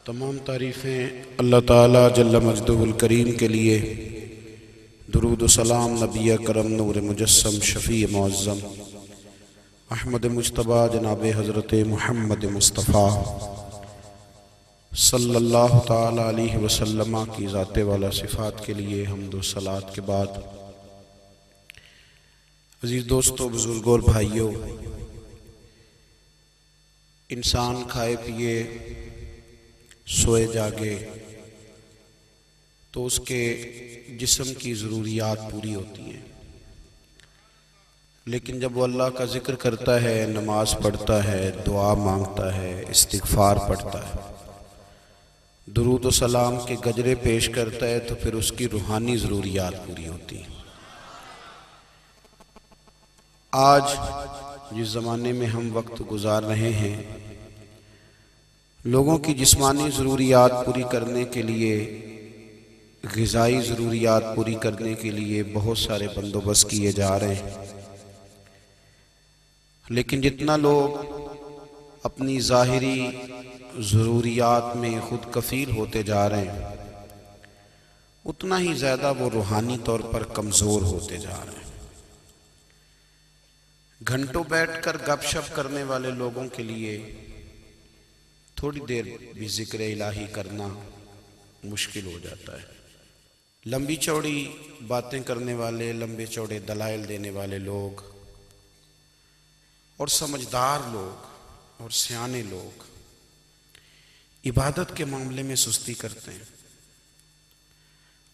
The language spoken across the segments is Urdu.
تمام تعریفیں اللہ تعالیٰ جل مجدہ الکریم کے لیے، درود و سلام نبی کرم نور مجسم شفیع معظم احمد مجتبیٰ جناب حضرت محمد مصطفیٰ صلی اللہ تعالیٰ علیہ وسلم کی ذات والا صفات کے لیے حمد و صلوات کے بعد، عزیز دوستو، بزرگوں اور بھائیوں، انسان کھائے پیے سوئے جاگے تو اس کے جسم کی ضروریات پوری ہوتی ہیں، لیکن جب وہ اللہ کا ذکر کرتا ہے، نماز پڑھتا ہے، دعا مانگتا ہے، استغفار پڑھتا ہے، درود و سلام کے گجرے پیش کرتا ہے، تو پھر اس کی روحانی ضروریات پوری ہوتی ہیں۔ آج جس زمانے میں ہم وقت گزار رہے ہیں، لوگوں کی جسمانی ضروریات پوری کرنے کے لیے، غذائی ضروریات پوری کرنے کے لیے بہت سارے بندوبست کیے جا رہے ہیں، لیکن جتنا لوگ اپنی ظاہری ضروریات میں خود کفیل ہوتے جا رہے ہیں، اتنا ہی زیادہ وہ روحانی طور پر کمزور ہوتے جا رہے ہیں۔ گھنٹوں بیٹھ کر گپ شپ کرنے والے لوگوں کے لیے تھوڑی دیر بھی ذکر الہی کرنا مشکل ہو جاتا ہے۔ لمبی چوڑی باتیں کرنے والے، لمبے چوڑے دلائل دینے والے لوگ اور سمجھدار لوگ اور سیانے لوگ عبادت کے معاملے میں سستی کرتے ہیں،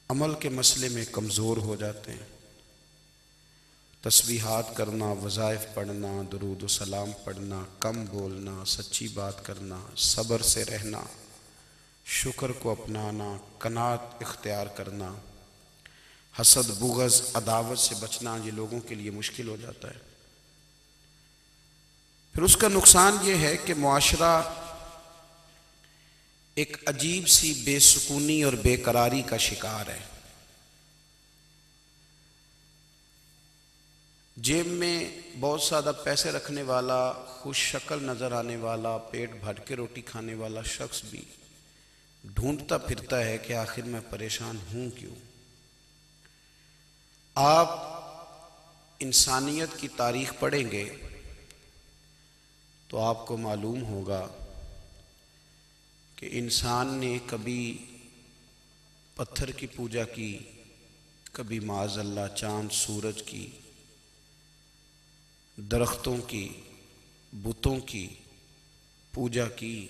عمل کے مسئلے میں کمزور ہو جاتے ہیں۔ تسبیحات کرنا، وظائف پڑھنا، درود و سلام پڑھنا، کم بولنا، سچی بات کرنا، صبر سے رہنا، شکر کو اپنانا، قناعت اختیار کرنا، حسد، بغض، عداوت سے بچنا، یہ لوگوں کے لیے مشکل ہو جاتا ہے۔ پھر اس کا نقصان یہ ہے کہ معاشرہ ایک عجیب سی بے سکونی اور بے قراری کا شکار ہے۔ جیب میں بہت زیادہ پیسے رکھنے والا، خوش شکل نظر آنے والا، پیٹ بھر کے روٹی کھانے والا شخص بھی ڈھونڈتا پھرتا ہے کہ آخر میں پریشان ہوں کیوں۔ آپ انسانیت کی تاریخ پڑھیں گے تو آپ کو معلوم ہوگا کہ انسان نے کبھی پتھر کی پوجا کی، کبھی معاذ اللہ چاند سورج کی، درختوں کی، بتوں کی پوجا کی۔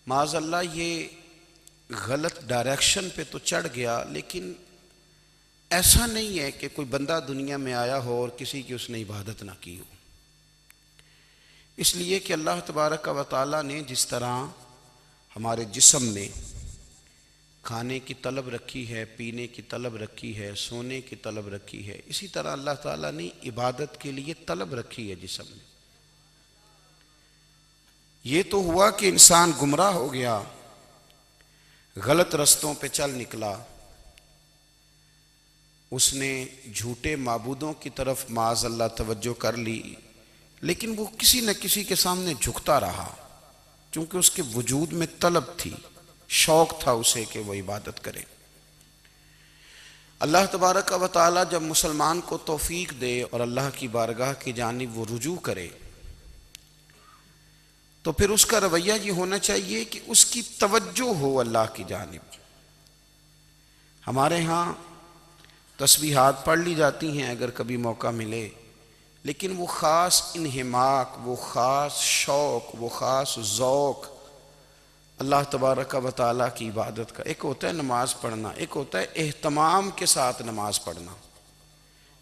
معاذ اللہ یہ غلط ڈائریکشن پہ تو چڑھ گیا، لیکن ایسا نہیں ہے کہ کوئی بندہ دنیا میں آیا ہو اور کسی کی اس نے عبادت نہ کی ہو۔ اس لیے کہ اللہ تبارک و تعالیٰ نے جس طرح ہمارے جسم میں کھانے کی طلب رکھی ہے، پینے کی طلب رکھی ہے، سونے کی طلب رکھی ہے، اسی طرح اللہ تعالیٰ نے عبادت کے لیے طلب رکھی ہے جسم میں۔ یہ تو ہوا کہ انسان گمراہ ہو گیا، غلط رستوں پہ چل نکلا، اس نے جھوٹے معبودوں کی طرف معاذ اللہ توجہ کر لی، لیکن وہ کسی نہ کسی کے سامنے جھکتا رہا، چونکہ اس کے وجود میں طلب تھی، شوق تھا اسے کہ وہ عبادت کرے۔ اللہ تبارک و تعالی جب مسلمان کو توفیق دے اور اللہ کی بارگاہ کی جانب وہ رجوع کرے، تو پھر اس کا رویہ یہ ہونا چاہیے کہ اس کی توجہ ہو اللہ کی جانب۔ ہمارے ہاں تسبیحات پڑھ لی جاتی ہیں اگر کبھی موقع ملے، لیکن وہ خاص انہماک، وہ خاص شوق، وہ خاص ذوق اللہ تبارک و تعالیٰ کی عبادت کا، ایک ہوتا ہے نماز پڑھنا، ایک ہوتا ہے اہتمام کے ساتھ نماز پڑھنا،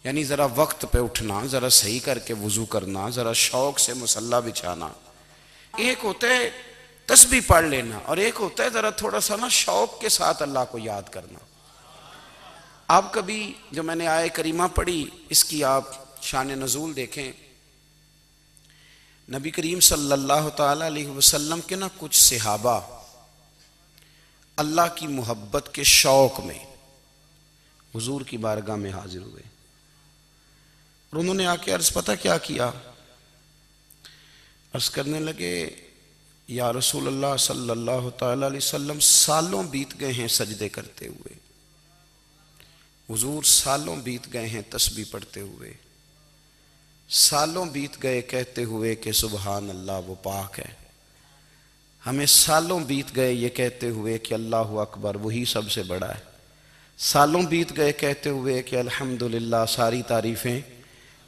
یعنی ذرا وقت پہ اٹھنا، ذرا صحیح کر کے وضو کرنا، ذرا شوق سے مصلی بچھانا۔ ایک ہوتا ہے تسبیح پڑھ لینا، اور ایک ہوتا ہے ذرا تھوڑا سا نا شوق کے ساتھ اللہ کو یاد کرنا۔ آپ کبھی جو میں نے آیہ کریمہ پڑھی، اس کی آپ شان نزول دیکھیں، نبی کریم صلی اللہ تعالیٰ علیہ وسلم کے نا کچھ صحابہ اللہ کی محبت کے شوق میں حضور کی بارگاہ میں حاضر ہوئے، اور انہوں نے آ کے عرض پتہ کیا کیا؟ عرض کرنے لگے، یا رسول اللہ صلی اللہ تعالی علیہ وسلم سالوں بیت گئے ہیں سجدے کرتے ہوئے، حضور سالوں بیت گئے ہیں تسبیح پڑھتے ہوئے، سالوں بیت گئے کہتے ہوئے کہ سبحان اللہ وہ پاک ہے، ہمیں سالوں بیت گئے یہ کہتے ہوئے کہ اللہ اکبر وہی سب سے بڑا ہے، سالوں بیت گئے کہتے ہوئے کہ الحمدللہ ساری تعریفیں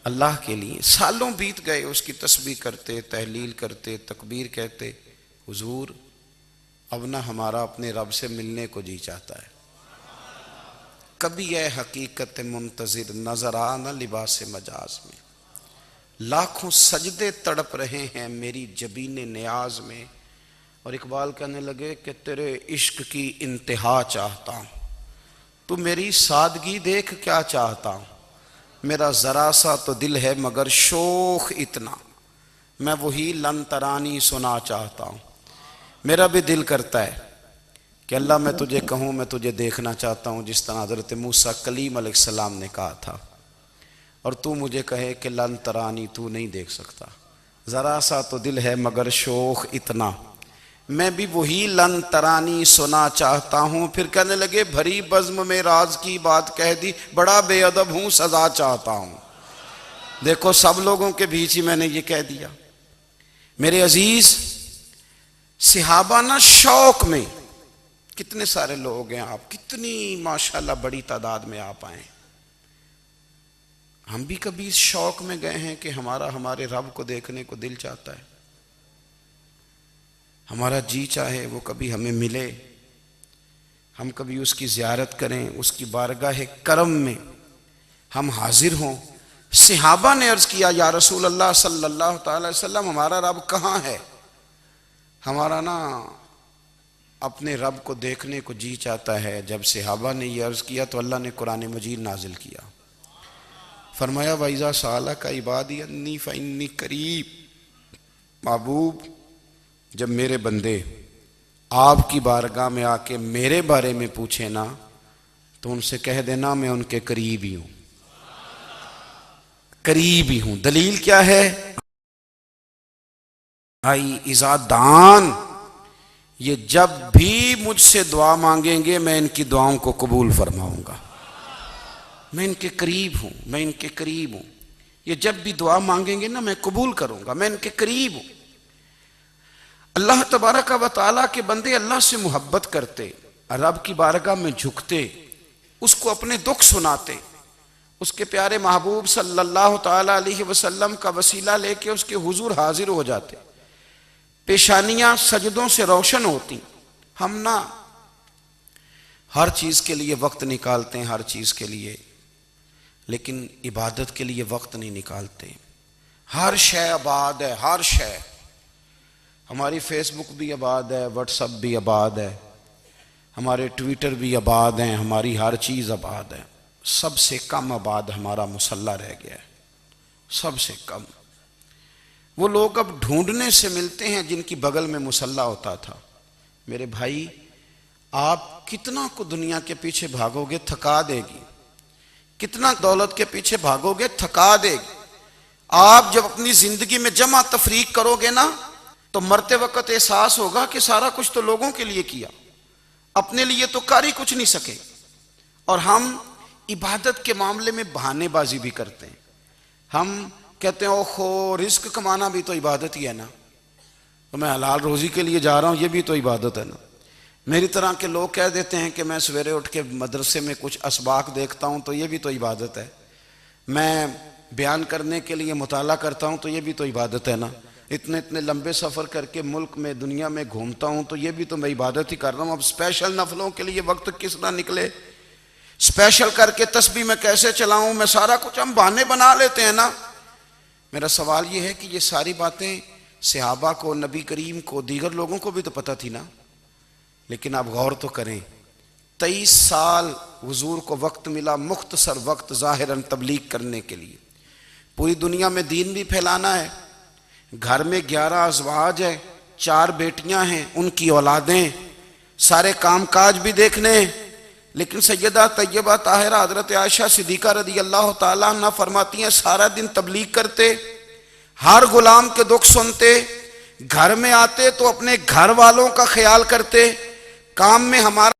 اللہ کے لیے، سالوں بیت گئے اس کی تسبیح کرتے، تحلیل کرتے، تکبیر کہتے۔ حضور اب نہ ہمارا اپنے رب سے ملنے کو جی چاہتا ہے، کبھی اے حقیقت منتظر نظر آنا لباس مجاز میں، لاکھوں سجدے تڑپ رہے ہیں میری جبین نیاز میں۔ اور اقبال کہنے لگے کہ تیرے عشق کی انتہا چاہتا ہوں، تو میری سادگی دیکھ کیا چاہتا ہوں، میرا ذرا سا تو دل ہے مگر شوق اتنا، میں وہی لن ترانی سنا چاہتا ہوں۔ میرا بھی دل کرتا ہے کہ اللہ میں تجھے کہوں میں تجھے دیکھنا چاہتا ہوں، جس طرح حضرت موسیٰ کلیم علیہ السلام نے کہا تھا، اور تو مجھے کہے کہ لن ترانی تو نہیں دیکھ سکتا، ذرا سا تو دل ہے مگر شوق اتنا، میں بھی وہی لن ترانی سنا چاہتا ہوں۔ پھر کہنے لگے بھری بزم میں راز کی بات کہہ دی، بڑا بے ادب ہوں سزا چاہتا ہوں۔ دیکھو سب لوگوں کے بیچ ہی میں نے یہ کہہ دیا۔ میرے عزیز صحابہ نا شوق میں، کتنے سارے لوگ ہیں آپ، کتنی ماشاءاللہ بڑی تعداد میں آپ آئیں، ہم بھی کبھی اس شوق میں گئے ہیں کہ ہمارے رب کو دیکھنے کو دل چاہتا ہے، ہمارا جی چاہے وہ کبھی ہمیں ملے، ہم کبھی اس کی زیارت کریں، اس کی بارگاہ کرم میں ہم حاضر ہوں۔ صحابہ نے عرض کیا یا رسول اللہ صلی اللہ تعالی وسلم ہمارا رب کہاں ہے؟ ہمارا نا اپنے رب کو دیکھنے کو جی چاہتا ہے۔ جب صحابہ نے یہ عرض کیا تو اللہ نے قرآن مجید نازل کیا، فرمایا وَإِذَا سَأَلَكَ عِبَادِي أَنِّي فَإِنِّي قَرِيبٌ، محبوب جب میرے بندے آپ کی بارگاہ میں آ کے میرے بارے میں پوچھیں نا تو ان سے کہہ دینا میں ان کے قریب ہی ہوں، قریب ہی ہوں۔ دلیل کیا ہے؟ بھائی اذا دان، یہ جب بھی مجھ سے دعا مانگیں گے میں ان کی دعاؤں کو قبول فرماؤں گا، میں ان کے قریب ہوں، میں ان کے قریب ہوں۔ یہ جب بھی دعا مانگیں گے نا میں قبول کروں گا، میں ان کے قریب ہوں۔ اللہ تبارک و تعالیٰ کے بندے اللہ سے محبت کرتے، رب کی بارگاہ میں جھکتے، اس کو اپنے دکھ سناتے، اس کے پیارے محبوب صلی اللہ تعالیٰ علیہ وسلم کا وسیلہ لے کے اس کے حضور حاضر ہو جاتے، پیشانیاں سجدوں سے روشن ہوتی۔ ہم نا ہر چیز کے لیے وقت نکالتے ہیں، ہر چیز کے لیے، لیکن عبادت کے لیے وقت نہیں نکالتے۔ ہر شے آباد ہے، ہر شے، ہماری فیس بک بھی آباد ہے، واٹس ایپ بھی آباد ہے، ہمارے ٹویٹر بھی آباد ہیں، ہماری ہر چیز آباد ہے۔ سب سے کم آباد ہمارا مصلی رہ گیا ہے، سب سے کم۔ وہ لوگ اب ڈھونڈنے سے ملتے ہیں جن کی بغل میں مصلی ہوتا تھا۔ میرے بھائی آپ کتنا کو دنیا کے پیچھے بھاگو گے تھکا دے گی، کتنا دولت کے پیچھے بھاگو گے تھکا دے گی۔ آپ جب اپنی زندگی میں جمع تفریق کرو گے نا تو مرتے وقت احساس ہوگا کہ سارا کچھ تو لوگوں کے لیے کیا، اپنے لیے تو کر ہی کچھ نہیں سکے۔ اور ہم عبادت کے معاملے میں بہانے بازی بھی کرتے ہیں، ہم کہتے ہیں اوہو رزق کمانا بھی تو عبادت ہی ہے نا، تو میں حلال روزی کے لیے جا رہا ہوں یہ بھی تو عبادت ہے نا۔ میری طرح کے لوگ کہہ دیتے ہیں کہ میں سویرے اٹھ کے مدرسے میں کچھ اسباق دیکھتا ہوں تو یہ بھی تو عبادت ہے، میں بیان کرنے کے لیے مطالعہ کرتا ہوں تو یہ بھی تو عبادت ہے نا، اتنے لمبے سفر کر کے ملک میں دنیا میں گھومتا ہوں تو یہ بھی تو میں عبادت ہی کر رہا ہوں۔ اب اسپیشل نفلوں کے لیے وقت کس طرح نکلے، اسپیشل کر کے تسبیح میں کیسے چلاؤں، میں سارا کچھ ہم بہانے بنا لیتے ہیں نا۔ میرا سوال یہ ہے کہ یہ ساری باتیں صحابہ کو، نبی کریم کو، دیگر لوگوں کو بھی تو پتہ تھی نا، لیکن آپ غور تو کریں 23 سال حضور کو وقت ملا، مختصر وقت ظاہراً تبلیغ کرنے کے لیے، پوری دنیا میں دین بھی پھیلانا ہے۔ گھر میں 11 ازواج ہے، 4 بیٹیاں ہیں، ان کی اولادیں، سارے کام کاج بھی دیکھنے ہیں، لیکن سیدہ طیبہ طاہرہ حضرت عائشہ صدیقہ رضی اللہ تعالیٰ عنہ فرماتی ہیں سارا دن تبلیغ کرتے، ہر غلام کے دکھ سنتے، گھر میں آتے تو اپنے گھر والوں کا خیال کرتے، کام میں ہمارا